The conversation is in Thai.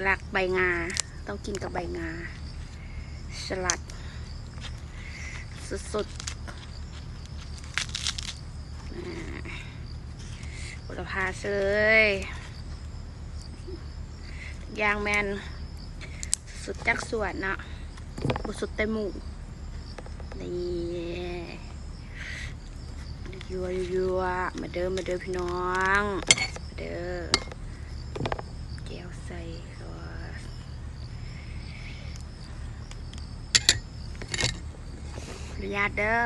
รักใบงาต้องกินกับใบงาสลัดสุดๆบุรพาเลยยางแมนสุดจักส่วนเนาะบุสุดเต็มหมู่นี่ยัวมาเด้อพี่น้องมาเด้อแก้วใส่ซอสอนุญาตเด้อ